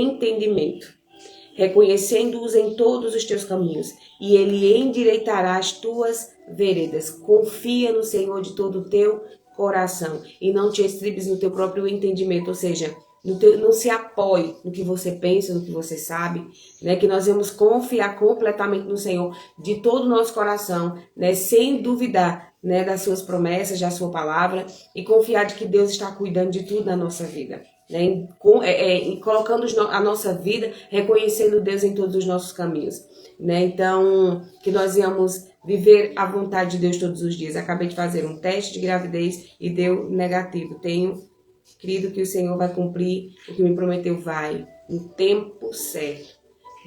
entendimento, reconhecendo-os em todos os teus caminhos, e ele endireitará as tuas veredas. Confia no Senhor de todo o teu coração e não te estribes no teu próprio entendimento, ou seja, não se apoie no que você pensa, no que você sabe, né? Que nós vamos confiar completamente no Senhor de todo o nosso coração, né? Sem duvidar, né? Das suas promessas, da sua palavra, e confiar de que Deus está cuidando de tudo na nossa vida, né? Colocando a nossa vida, reconhecendo Deus em todos os nossos caminhos, né? Então, que nós venhamos viver a vontade de Deus todos os dias. Acabei de fazer um teste de gravidez e deu negativo. Tenho crido que o Senhor vai cumprir o que me prometeu, vai, no tempo certo.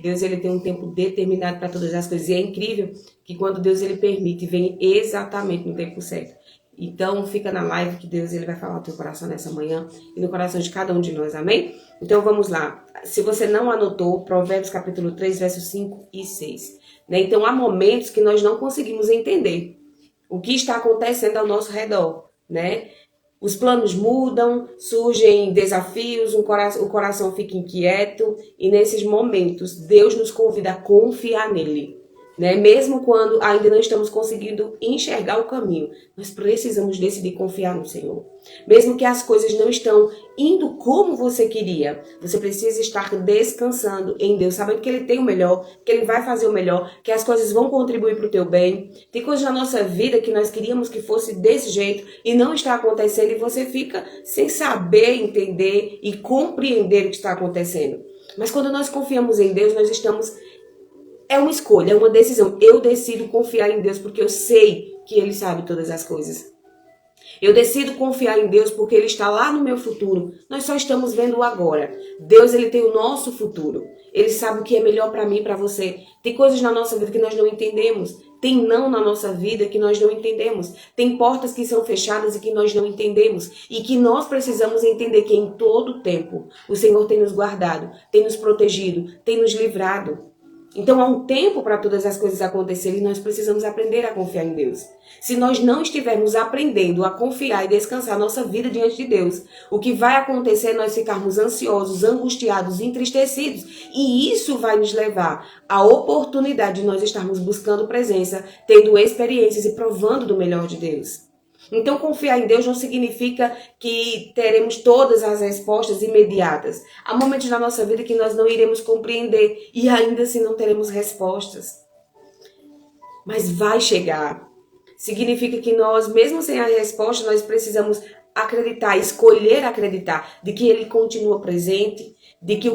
Deus, ele tem um tempo determinado para todas as coisas. E é incrível que quando Deus, ele permite, vem exatamente no tempo certo. Então, fica na live que Deus, ele vai falar no teu coração nessa manhã e no coração de cada um de nós, amém? Então, vamos lá. Se você não anotou, Provérbios capítulo 3, versos 5 e 6. Né? Então, há momentos que nós não conseguimos entender o que está acontecendo ao nosso redor, né? Os planos mudam, surgem desafios, o coração fica inquieto, e nesses momentos Deus nos convida a confiar nele, né? Mesmo quando ainda não estamos conseguindo enxergar o caminho, nós precisamos decidir confiar no Senhor. Mesmo que as coisas não estão indo como você queria, você precisa estar descansando em Deus, sabendo que Ele tem o melhor, que Ele vai fazer o melhor, que as coisas vão contribuir para o teu bem. Tem coisas na nossa vida que nós queríamos que fosse desse jeito e não está acontecendo, e você fica sem saber entender e compreender o que está acontecendo. Mas quando nós confiamos em Deus, nós estamos... É uma escolha, é uma decisão. Eu decido confiar em Deus porque eu sei que Ele sabe todas as coisas. Eu decido confiar em Deus porque Ele está lá no meu futuro. Nós só estamos vendo o agora. Deus, Ele tem o nosso futuro. Ele sabe o que é melhor para mim e para você. Tem coisas na nossa vida que nós não entendemos. Tem não na nossa vida que nós não entendemos. Tem portas que são fechadas e que nós não entendemos. E que nós precisamos entender que em todo tempo o Senhor tem nos guardado, tem nos protegido, tem nos livrado. Então há um tempo para todas as coisas acontecerem e nós precisamos aprender a confiar em Deus. Se nós não estivermos aprendendo a confiar e descansar nossa vida diante de Deus, o que vai acontecer é nós ficarmos ansiosos, angustiados, entristecidos. E isso vai nos levar à oportunidade de nós estarmos buscando presença, tendo experiências e provando do melhor de Deus. Então, confiar em Deus não significa que teremos todas as respostas imediatas. Há momentos na nossa vida que nós não iremos compreender e ainda assim não teremos respostas. Mas vai chegar. Significa que nós, mesmo sem a resposta, nós precisamos acreditar, escolher acreditar de que Ele continua presente, de que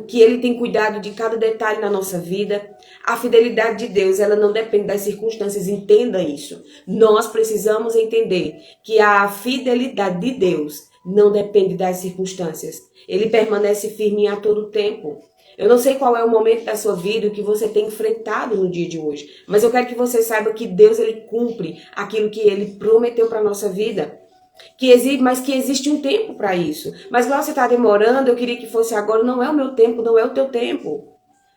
que Ele tem cuidado de cada detalhe na nossa vida. A fidelidade de Deus, ela não depende das circunstâncias, entenda isso. Nós precisamos entender que a fidelidade de Deus não depende das circunstâncias. Ele permanece firme a todo tempo. Eu não sei qual é o momento da sua vida que você tem enfrentado no dia de hoje, mas eu quero que você saiba que Deus, ele cumpre aquilo que Ele prometeu para a nossa vida. Mas que existe um tempo para isso. Mas lá você está demorando, eu queria que fosse agora. Não é o meu tempo, não é o teu tempo.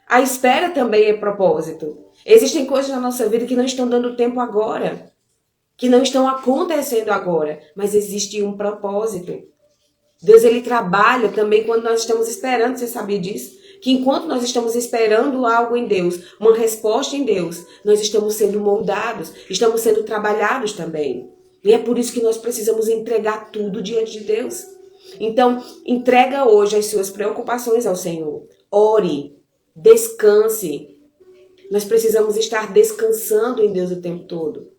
A espera também é propósito. Existem coisas na nossa vida que não estão dando tempo agora, que não estão acontecendo agora, mas existe um propósito. Deus, ele trabalha também quando nós estamos esperando. Você sabia disso? Que enquanto nós estamos esperando algo em Deus, uma resposta em Deus, nós estamos sendo moldados, estamos sendo trabalhados também. E é por isso que nós precisamos entregar tudo diante de Deus. Então, entrega hoje as suas preocupações ao Senhor. Ore, descanse. Nós precisamos estar descansando em Deus o tempo todo.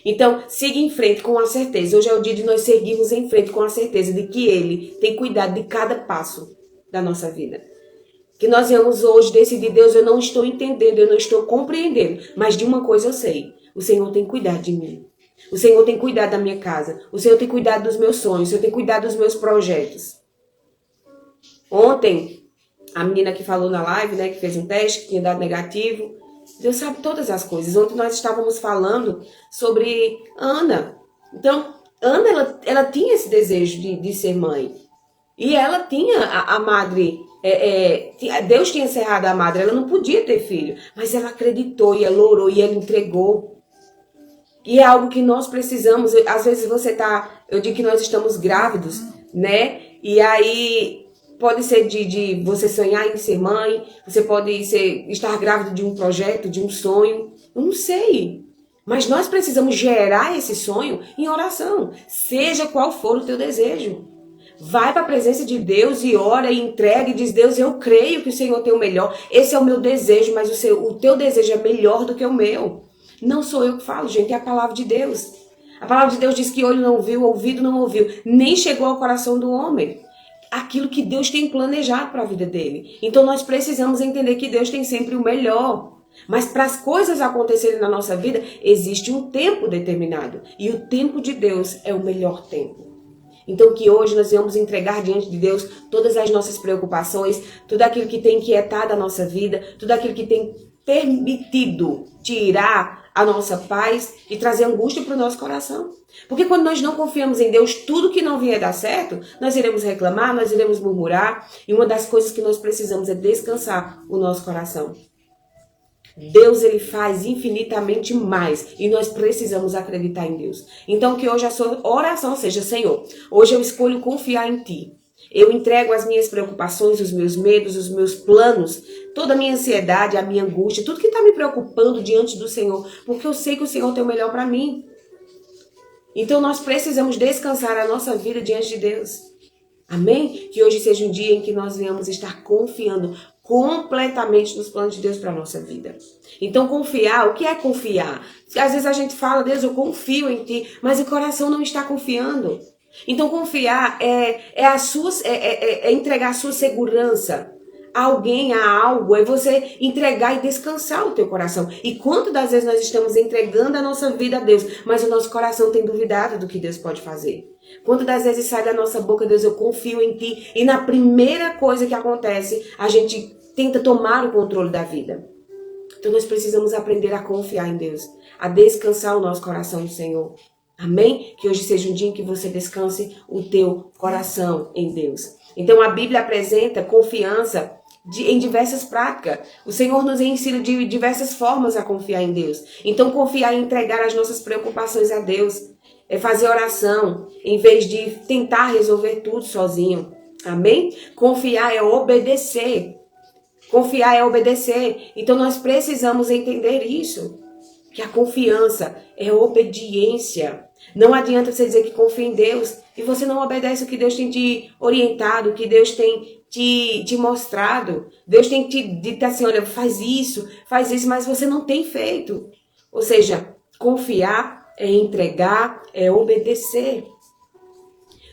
Então, siga em frente com a certeza. Hoje é o dia de nós seguirmos em frente com a certeza de que Ele tem cuidado de cada passo da nossa vida. Que nós venhamos hoje decidir, Deus, eu não estou entendendo, eu não estou compreendendo, mas de uma coisa eu sei, o Senhor tem cuidado de mim. O Senhor tem cuidado da minha casa. O Senhor tem cuidado dos meus sonhos. O Senhor tem cuidado dos meus projetos. Ontem, a menina que falou na live, né, que fez um teste, que tinha dado negativo, Deus sabe todas as coisas. Ontem nós estávamos falando sobre Ana. Então, Ana, ela tinha esse desejo de ser mãe. E ela tinha a madre... Deus tinha cerrado a madre. Ela não podia ter filho. Mas ela acreditou e ela orou e ela entregou. E é algo que nós precisamos. Às vezes eu digo que nós estamos grávidos, né? E aí Pode ser de você sonhar em ser mãe, você pode estar grávida de um projeto, de um sonho. Eu não sei. Mas nós precisamos gerar esse sonho em oração, seja qual for o teu desejo. Vai para a presença de Deus e ora e entrega e diz: Deus, eu creio que o Senhor tem o melhor. Esse é o meu desejo, mas o teu desejo é melhor do que o meu. Não sou eu que falo, gente, é a palavra de Deus. A palavra de Deus diz que olho não viu, ouvido não ouviu, nem chegou ao coração do homem aquilo que Deus tem planejado para a vida dele. Então nós precisamos entender que Deus tem sempre o melhor. Mas para as coisas acontecerem na nossa vida, existe um tempo determinado. E o tempo de Deus é o melhor tempo. Então que hoje nós venhamos entregar diante de Deus todas as nossas preocupações, tudo aquilo que tem inquietado a nossa vida, tudo aquilo que tem permitido tirar a nossa paz e trazer angústia para o nosso coração. Porque quando nós não confiamos em Deus, tudo que não vier dar certo, nós iremos reclamar, nós iremos murmurar. E uma das coisas que nós precisamos é descansar o nosso coração. Deus, ele faz infinitamente mais e nós precisamos acreditar em Deus. Então que hoje a sua oração seja: Senhor, hoje eu escolho confiar em Ti. Eu entrego as minhas preocupações, os meus medos, os meus planos, toda a minha ansiedade, a minha angústia, tudo que está me preocupando diante do Senhor, porque eu sei que o Senhor tem o melhor para mim. Então nós precisamos descansar a nossa vida diante de Deus. Amém? Que hoje seja um dia em que nós venhamos estar confiando completamente nos planos de Deus para a nossa vida. Então confiar, o que é confiar? Às vezes a gente fala: Deus, eu confio em Ti, mas o coração não está confiando. Então confiar é entregar a sua segurança a alguém, a algo, é você entregar e descansar o teu coração. E quantas das vezes nós estamos entregando a nossa vida a Deus, mas o nosso coração tem duvidado do que Deus pode fazer? Quantas das vezes sai da nossa boca: Deus, eu confio em Ti, e na primeira coisa que acontece, a gente tenta tomar o controle da vida. Então nós precisamos aprender a confiar em Deus, a descansar o nosso coração no Senhor. Amém? Que hoje seja um dia em que você descanse o teu coração em Deus. Então a Bíblia apresenta confiança em diversas práticas. O Senhor nos ensina de diversas formas a confiar em Deus. Então confiar e entregar as nossas preocupações a Deus é fazer oração, em vez de tentar resolver tudo sozinho. Amém? Confiar é obedecer. Confiar é obedecer. Então nós precisamos entender isso. Que a confiança é obediência. Não adianta você dizer que confia em Deus e você não obedece o que Deus tem te orientado, o que Deus tem te mostrado. Deus tem te dito assim: olha, faz isso, mas você não tem feito. Ou seja, confiar é entregar, é obedecer.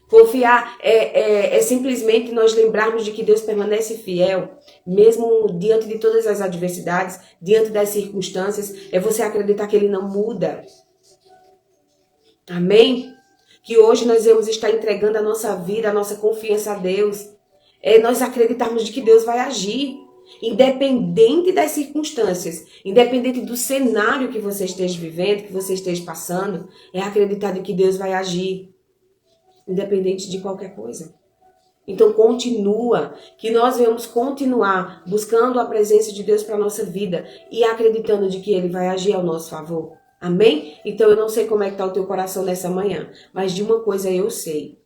Confiar é simplesmente nós lembrarmos de que Deus permanece fiel, mesmo diante de todas as adversidades, diante das circunstâncias, é você acreditar que Ele não muda. Amém? Que hoje nós vamos estar entregando a nossa vida, a nossa confiança a Deus. É nós acreditarmos de que Deus vai agir, independente das circunstâncias, independente do cenário que você esteja vivendo, que você esteja passando, é acreditar de que Deus vai agir. Independente de qualquer coisa. Então continua, que nós vamos continuar buscando a presença de Deus para a nossa vida e acreditando de que Ele vai agir ao nosso favor. Amém? Então eu não sei como é que está o teu coração nessa manhã, mas de uma coisa eu sei.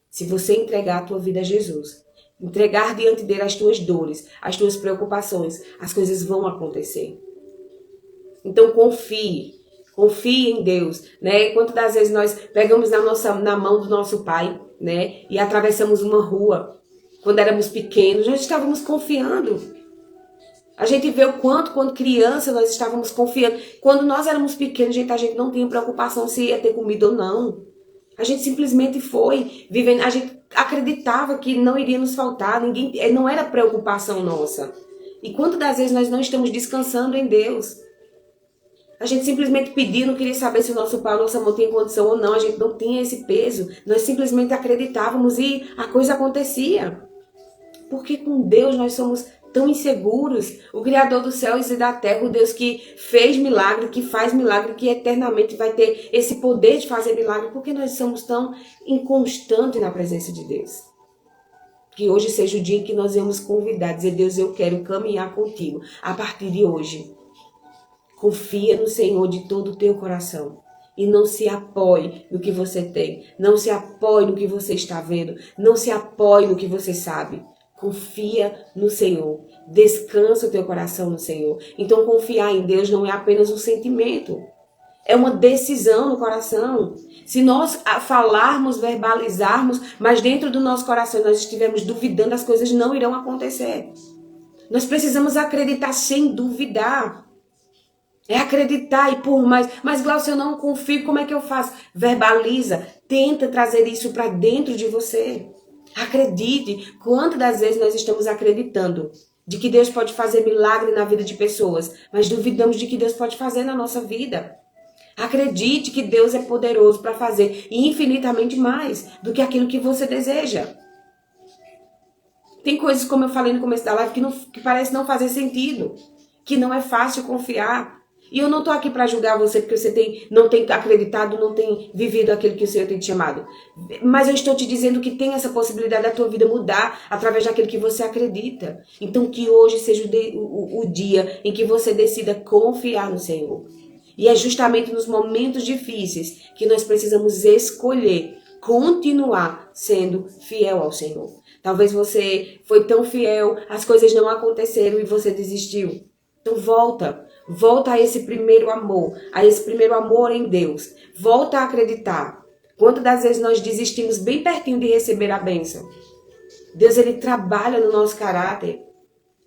Se você entregar a tua vida a Jesus, entregar diante dele as tuas dores, as tuas preocupações, as coisas vão acontecer. Então confie. Confie em Deus, né? Quantas das vezes nós pegamos na mão do nosso pai, né? E atravessamos uma rua. Quando éramos pequenos, nós estávamos confiando. A gente vê o quanto, quando criança, nós estávamos confiando. Quando nós éramos pequenos, a gente não tinha preocupação se ia ter comida ou não. A gente simplesmente foi vivendo. A gente acreditava que não iria nos faltar. Não era preocupação nossa. E quantas das vezes nós não estamos descansando em Deus? A gente simplesmente pedia, não queria saber se o nosso pai ou nossa mãe tinha condição ou não. A gente não tinha esse peso. Nós simplesmente acreditávamos e a coisa acontecia. Porque com Deus nós somos tão inseguros. O Criador dos céus e da terra, o Deus que fez milagre, que faz milagre, que eternamente vai ter esse poder de fazer milagre. Porque nós somos tão inconstantes na presença de Deus. Que hoje seja o dia em que nós vamos convidar, dizer: Deus, eu quero caminhar contigo a partir de hoje. Confia no Senhor de todo o teu coração. E não se apoie no que você tem. Não se apoie no que você está vendo. Não se apoie no que você sabe. Confia no Senhor. Descansa o teu coração no Senhor. Então confiar em Deus não é apenas um sentimento. É uma decisão no coração. Se nós falarmos, verbalizarmos, mas dentro do nosso coração nós estivermos duvidando, as coisas não irão acontecer. Nós precisamos acreditar sem duvidar. É acreditar e por mais... Mas Glaucio, eu não confio, como é que eu faço? Verbaliza, tenta trazer isso para dentro de você. Acredite. Quantas das vezes nós estamos acreditando de que Deus pode fazer milagre na vida de pessoas, mas duvidamos de que Deus pode fazer na nossa vida. Acredite que Deus é poderoso para fazer infinitamente mais do que aquilo que você deseja. Tem coisas, como eu falei no começo da live, que parece não fazer sentido, que não é fácil confiar. E eu não estou aqui para julgar você porque você não tem acreditado, não tem vivido aquilo que o Senhor tem te chamado. Mas eu estou te dizendo que tem essa possibilidade da tua vida mudar através daquilo que você acredita. Então que hoje seja o dia em que você decida confiar no Senhor. E é justamente nos momentos difíceis que nós precisamos escolher continuar sendo fiel ao Senhor. Talvez você foi tão fiel, as coisas não aconteceram e você desistiu. Então volta a esse primeiro amor em Deus. Volta a acreditar. Quantas das vezes nós desistimos bem pertinho de receber a bênção? Deus, ele trabalha no nosso caráter.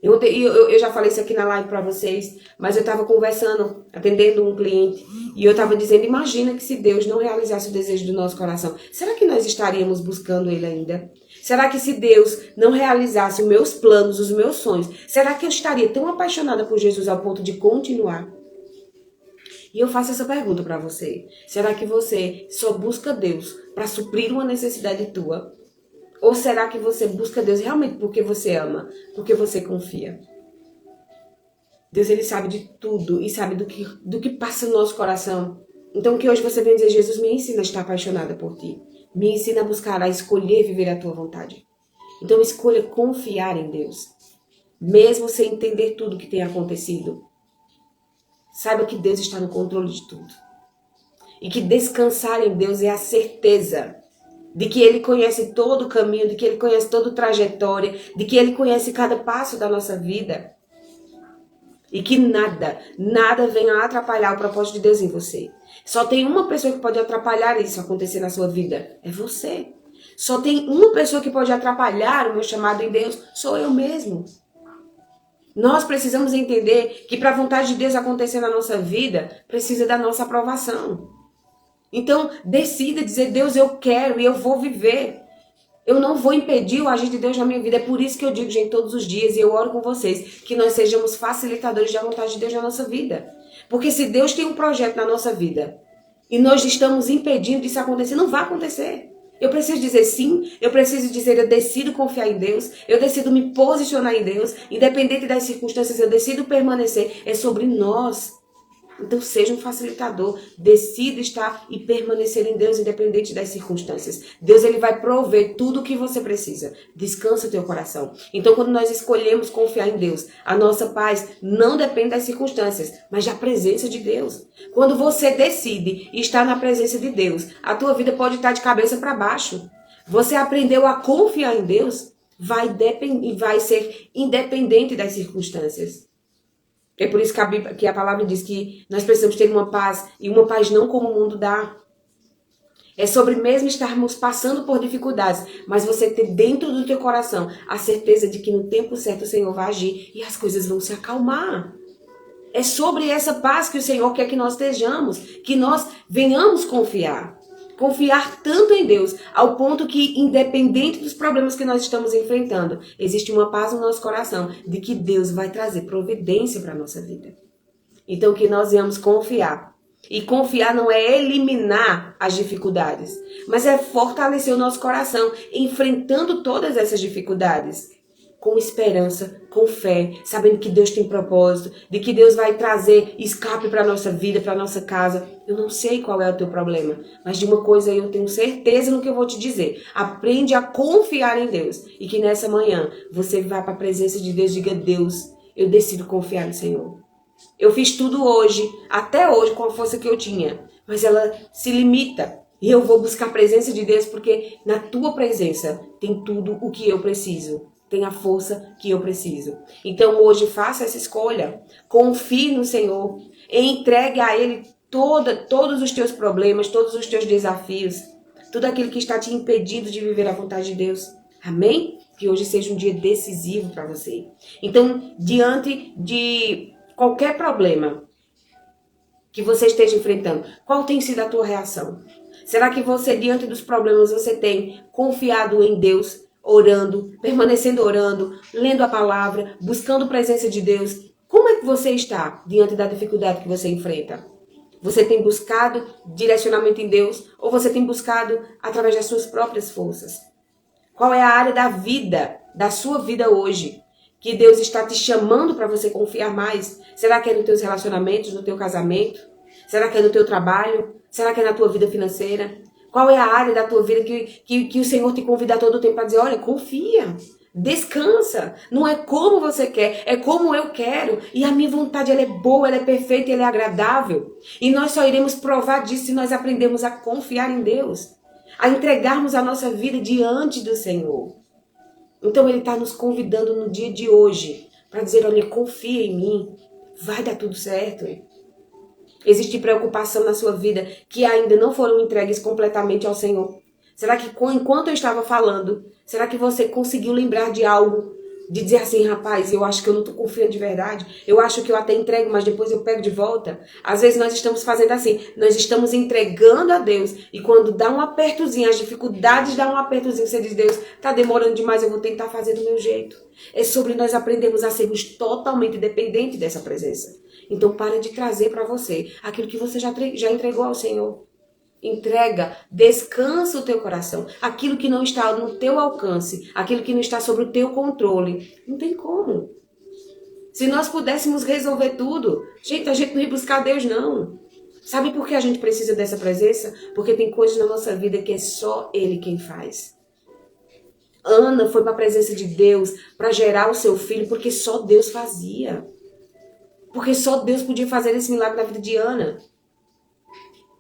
Eu já falei isso aqui na live para vocês, mas eu estava conversando, atendendo um cliente, e eu estava dizendo, imagina que se Deus não realizasse o desejo do nosso coração, será que nós estaríamos buscando Ele ainda? Será que se Deus não realizasse os meus planos, os meus sonhos, será que eu estaria tão apaixonada por Jesus ao ponto de continuar? E eu faço essa pergunta para você. Será que você só busca Deus para suprir uma necessidade tua? Ou será que você busca Deus realmente porque você ama, porque você confia? Deus, ele sabe de tudo e sabe do que passa no nosso coração. Então que hoje você venha dizer, Jesus, me ensina a estar apaixonada por ti. Me ensina a buscar, a escolher viver a tua vontade. Então escolha confiar em Deus. Mesmo sem entender tudo que tem acontecido. Saiba que Deus está no controle de tudo. E que descansar em Deus é a certeza de que Ele conhece todo o caminho, de que Ele conhece toda a trajetória, de que Ele conhece cada passo da nossa vida. E que nada venha a atrapalhar o propósito de Deus em você. Só tem uma pessoa que pode atrapalhar isso acontecer na sua vida. É você. Só tem uma pessoa que pode atrapalhar o meu chamado em Deus. Sou eu mesmo. Nós precisamos entender que para a vontade de Deus acontecer na nossa vida, precisa da nossa aprovação. Então, decida dizer, Deus, eu quero e eu vou viver. Eu não vou impedir o agir de Deus na minha vida. É por isso que eu digo, gente, todos os dias, e eu oro com vocês, que nós sejamos facilitadores da vontade de Deus na nossa vida. Porque se Deus tem um projeto na nossa vida e nós estamos impedindo disso acontecer, não vai acontecer. Eu preciso dizer sim, eu preciso dizer eu decido confiar em Deus, eu decido me posicionar em Deus, independente das circunstâncias, eu decido permanecer. É sobre nós. Então seja um facilitador, decida estar e permanecer em Deus independente das circunstâncias. Deus, ele vai prover tudo o que você precisa. Descansa o teu coração. Então quando nós escolhemos confiar em Deus, a nossa paz não depende das circunstâncias, mas da presença de Deus. Quando você decide estar na presença de Deus, a tua vida pode estar de cabeça para baixo. Você aprendeu a confiar em Deus, vai ser independente das circunstâncias. É por isso que a palavra diz que nós precisamos ter uma paz, e uma paz não como o mundo dá. É sobre mesmo estarmos passando por dificuldades, mas você ter dentro do teu coração a certeza de que no tempo certo o Senhor vai agir e as coisas vão se acalmar. É sobre essa paz que o Senhor quer que nós estejamos, que nós venhamos confiar. Confiar tanto em Deus, ao ponto que, independente dos problemas que nós estamos enfrentando, existe uma paz no nosso coração de que Deus vai trazer providência para a nossa vida. Então, que nós venhamos confiar. E confiar não é eliminar as dificuldades, mas é fortalecer o nosso coração, enfrentando todas essas dificuldades. Com esperança, com fé, sabendo que Deus tem propósito, de que Deus vai trazer escape para a nossa vida, para a nossa casa. Eu não sei qual é o teu problema, mas de uma coisa eu tenho certeza no que eu vou te dizer. Aprende a confiar em Deus e que nessa manhã você vá para a presença de Deus e diga, Deus, eu decido confiar no Senhor. Eu fiz tudo hoje, até hoje, com a força que eu tinha, mas ela se limita. E eu vou buscar a presença de Deus porque na tua presença tem tudo o que eu preciso. tem a força que eu preciso. Então hoje faça essa escolha. Confie no Senhor. Entregue a Ele todos os teus problemas, todos os teus desafios. Tudo aquilo que está te impedindo de viver a vontade de Deus. Amém? Que hoje seja um dia decisivo para você. Então, diante de qualquer problema que você esteja enfrentando, qual tem sido a tua reação? Será que você, diante dos problemas, você tem confiado em Deus, orando, permanecendo orando, lendo a palavra, buscando a presença de Deus? Como é que você está diante da dificuldade que você enfrenta? Você tem buscado direcionamento em Deus ou você tem buscado através das suas próprias forças? Qual é a área da vida, da sua vida hoje, que Deus está te chamando para você confiar mais? Será que é nos teus relacionamentos, no teu casamento? Será que é no teu trabalho? Será que é na tua vida financeira? Qual é a área da tua vida que o Senhor te convida todo o tempo para dizer, olha, confia, descansa. Não é como você quer, é como eu quero. E a minha vontade, ela é boa, ela é perfeita, ela é agradável. E nós só iremos provar disso se nós aprendermos a confiar em Deus, a entregarmos a nossa vida diante do Senhor. Então Ele está nos convidando no dia de hoje para dizer, olha, confia em mim, vai dar tudo certo. Existe preocupação na sua vida que ainda não foram entregues completamente ao Senhor? Será que enquanto eu estava falando, será que você conseguiu lembrar de algo? De dizer assim, rapaz, eu acho que eu não estou confiando de verdade. Eu acho que eu até entrego, mas depois eu pego de volta. Às vezes nós estamos fazendo assim, nós estamos entregando a Deus. E quando dá um apertozinho, as dificuldades dão um apertozinho, você diz, Deus, está demorando demais, eu vou tentar fazer do meu jeito. É sobre nós aprendermos a sermos totalmente dependentes dessa presença. Então para de trazer para você aquilo que você já entregou ao Senhor. Entrega, descansa o teu coração. Aquilo que não está no teu alcance, aquilo que não está sobre o teu controle, não tem como. Se nós pudéssemos resolver tudo, a gente não ia buscar Deus, não. Sabe por que a gente precisa dessa presença? Porque tem coisas na nossa vida que é só Ele quem faz. Ana foi para a presença de Deus para gerar o seu filho porque só Deus fazia. Porque só Deus podia fazer esse milagre na vida de Ana.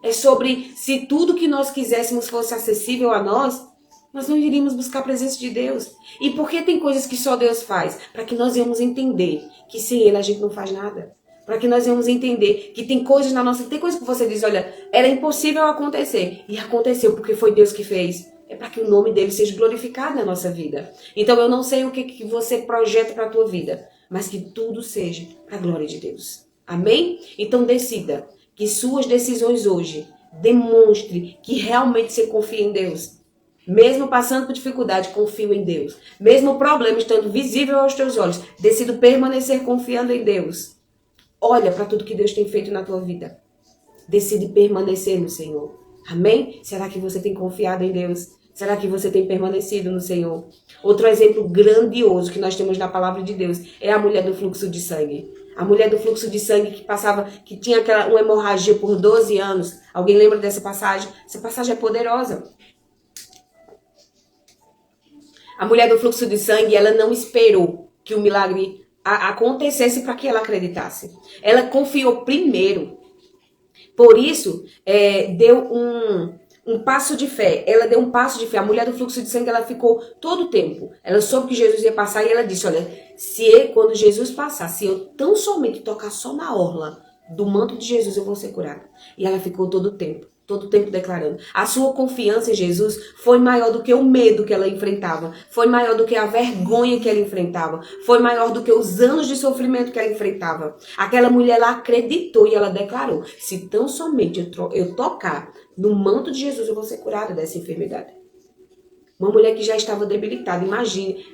É sobre se tudo que nós quiséssemos fosse acessível a nós não iríamos buscar a presença de Deus. E por que tem coisas que só Deus faz? Para que nós venhamos entender que sem Ele a gente não faz nada. Para que nós venhamos entender que tem coisas na nossa... Tem coisas que você diz, olha, era impossível acontecer. E aconteceu porque foi Deus que fez. É para que o nome dele seja glorificado na nossa vida. Então eu não sei o que você projeta para a tua vida, mas que tudo seja para a glória de Deus. Amém? Então decida que suas decisões hoje demonstre que realmente você confia em Deus. Mesmo passando por dificuldade, confio em Deus. Mesmo o problema estando visível aos teus olhos, decido permanecer confiando em Deus. Olha para tudo que Deus tem feito na tua vida. Decide permanecer no Senhor. Amém? Será que você tem confiado em Deus? Será que você tem permanecido no Senhor? Outro exemplo grandioso que nós temos na palavra de Deus é a mulher do fluxo de sangue. A mulher do fluxo de sangue que tinha uma hemorragia por 12 anos. Alguém lembra dessa passagem? Essa passagem é poderosa. A mulher do fluxo de sangue, ela não esperou que o milagre acontecesse para que ela acreditasse. Ela confiou primeiro. Por isso, deu um passo de fé. Ela deu um passo de fé. A mulher do fluxo de sangue, ela ficou todo o tempo. Ela soube que Jesus ia passar e ela disse, olha, quando Jesus passar, se eu tão somente tocar só na orla do manto de Jesus, eu vou ser curada. E ela ficou todo o tempo declarando. A sua confiança em Jesus foi maior do que o medo que ela enfrentava. Foi maior do que a vergonha que ela enfrentava. Foi maior do que os anos de sofrimento que ela enfrentava. Aquela mulher, ela acreditou e ela declarou, se tão somente eu tocar no manto de Jesus, eu vou ser curada dessa enfermidade. Uma mulher que já estava debilitada, imagine,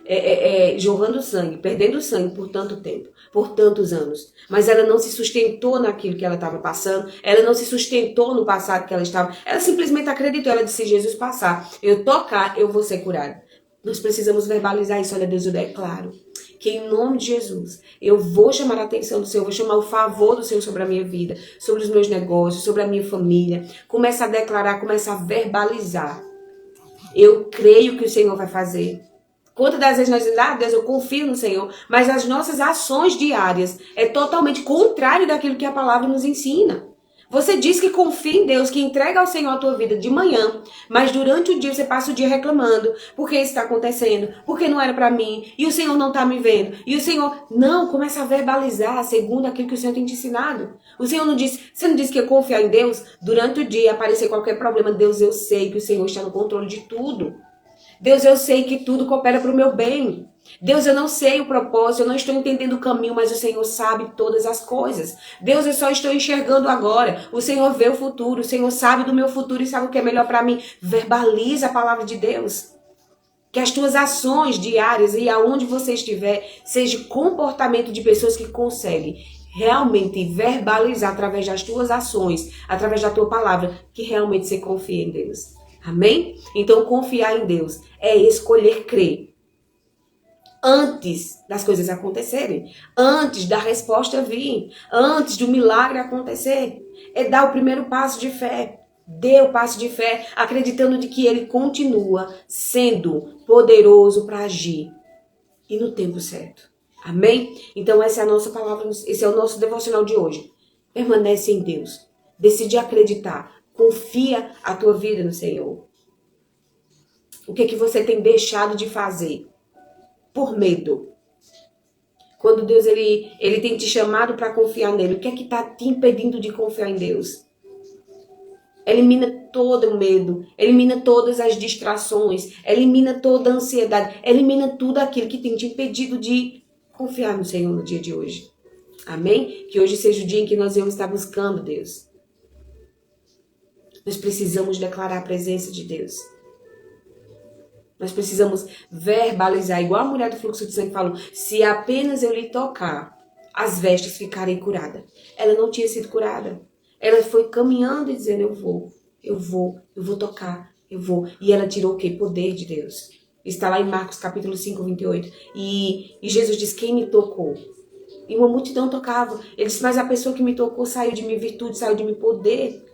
jorrando sangue, perdendo sangue por tanto tempo, por tantos anos. Mas ela não se sustentou naquilo que ela estava passando, ela não se sustentou no passado que ela estava. Ela simplesmente acreditou, ela disse, se Jesus passar, eu tocar, eu vou ser curada. Nós precisamos verbalizar isso, olha Deus, eu declaro que em nome de Jesus, eu vou chamar a atenção do Senhor, vou chamar o favor do Senhor sobre a minha vida, sobre os meus negócios, sobre a minha família. Começa a declarar, começa a verbalizar. Eu creio que o Senhor vai fazer. Quantas das vezes nós dizemos, Deus, eu confio no Senhor, mas as nossas ações diárias é totalmente contrário daquilo que a palavra nos ensina. Você diz que confia em Deus, que entrega ao Senhor a tua vida de manhã, mas durante o dia você passa o dia reclamando. Por que isso está acontecendo? Porque não era para mim. E o Senhor não está me vendo. E o Senhor não começa a verbalizar segundo aquilo que o Senhor tem te ensinado. O Senhor não disse, você não disse que ia confiar em Deus? Durante o dia aparecer qualquer problema, Deus, eu sei que o Senhor está no controle de tudo. Deus, eu sei que tudo coopera para o meu bem. Deus, eu não sei o propósito, eu não estou entendendo o caminho, mas o Senhor sabe todas as coisas. Deus, eu só estou enxergando agora. O Senhor vê o futuro, o Senhor sabe do meu futuro e sabe o que é melhor para mim. Verbaliza a palavra de Deus. Que as tuas ações diárias e aonde você estiver, seja comportamento de pessoas que conseguem realmente verbalizar através das tuas ações, através da tua palavra, que realmente você confia em Deus. Amém? Então, confiar em Deus é escolher crer. Antes das coisas acontecerem, antes da resposta vir, antes do milagre acontecer, é dar o primeiro passo de fé. Dê o passo de fé, acreditando de que Ele continua sendo poderoso para agir e no tempo certo. Amém? Então essa é a nossa palavra, esse é o nosso devocional de hoje. Permanece em Deus, decide acreditar, confia a tua vida no Senhor. O que é que você tem deixado de fazer? Por medo. Quando Deus ele tem te chamado para confiar nele, o que é que está te impedindo de confiar em Deus? Elimina todo o medo, elimina todas as distrações, elimina toda a ansiedade, elimina tudo aquilo que tem te impedido de confiar no Senhor no dia de hoje. Amém? Que hoje seja o dia em que nós vamos estar buscando Deus. Nós precisamos declarar a presença de Deus. Nós precisamos verbalizar, igual a mulher do fluxo de sangue falou, se apenas eu lhe tocar, as vestes ficarem curadas. Ela não tinha sido curada. Ela foi caminhando e dizendo, eu vou tocar, eu vou. E ela tirou o quê? Poder de Deus. Está lá em Marcos capítulo 5, 28. E Jesus diz, quem me tocou? E uma multidão tocava. Ele disse, mas a pessoa que me tocou saiu de mim virtude, saiu de mim poder.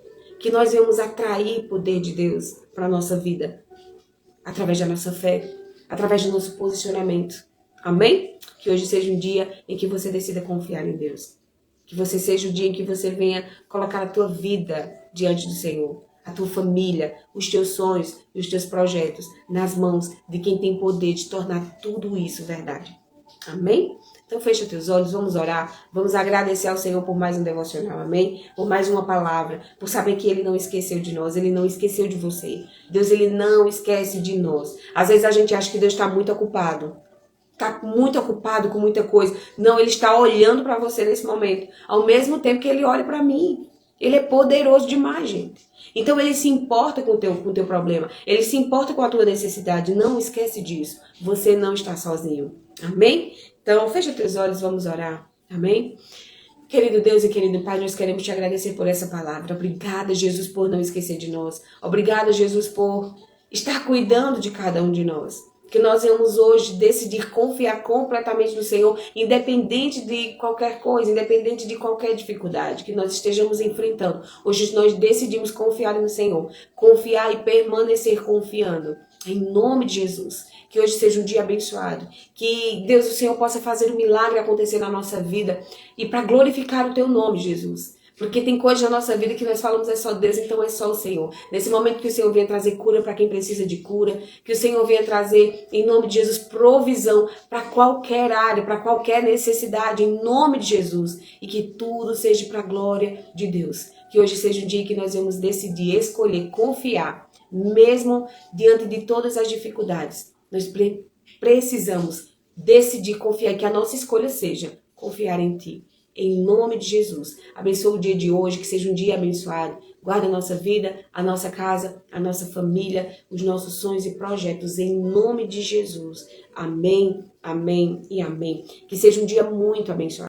Que nós vamos atrair poder de Deus para a nossa vida. Através da nossa fé, através do nosso posicionamento. Amém? Que hoje seja um dia em que você decida confiar em Deus. Que você seja o dia em que você venha colocar a tua vida diante do Senhor. A tua família, os teus sonhos e os teus projetos nas mãos de quem tem poder de tornar tudo isso verdade. Amém? Então fecha teus olhos, vamos orar, vamos agradecer ao Senhor por mais um devocional, amém? Por mais uma palavra, por saber que Ele não esqueceu de nós, Ele não esqueceu de você. Deus, Ele não esquece de nós. Às vezes a gente acha que Deus está muito ocupado. Está muito ocupado com muita coisa. Não, Ele está olhando para você nesse momento. Ao mesmo tempo que Ele olha para mim. Ele é poderoso demais, gente. Então Ele se importa com o teu problema. Ele se importa com a tua necessidade. Não esquece disso. Você não está sozinho. Amém? Então, fecha teus olhos, vamos orar. Amém? Querido Deus e querido Pai, nós queremos te agradecer por essa palavra. Obrigada, Jesus, por não esquecer de nós. Obrigada, Jesus, por estar cuidando de cada um de nós. Que nós venhamos hoje decidir confiar completamente no Senhor, independente de qualquer coisa, independente de qualquer dificuldade que nós estejamos enfrentando. Hoje nós decidimos confiar no Senhor, confiar e permanecer confiando. Em nome de Jesus. Que hoje seja um dia abençoado. Que Deus, o Senhor, possa fazer um milagre acontecer na nossa vida e para glorificar o teu nome, Jesus. Porque tem coisas na nossa vida que nós falamos é só Deus, então é só o Senhor. Nesse momento que o Senhor venha trazer cura para quem precisa de cura, que o Senhor venha trazer, em nome de Jesus, provisão para qualquer área, para qualquer necessidade, em nome de Jesus. E que tudo seja para a glória de Deus. Que hoje seja um dia que nós vamos decidir, escolher, confiar, mesmo diante de todas as dificuldades. Nós precisamos decidir confiar, que a nossa escolha seja confiar em Ti. Em nome de Jesus. Abençoa o dia de hoje, que seja um dia abençoado. Guarda a nossa vida, a nossa casa, a nossa família, os nossos sonhos e projetos. Em nome de Jesus. Amém, amém e amém. Que seja um dia muito abençoado.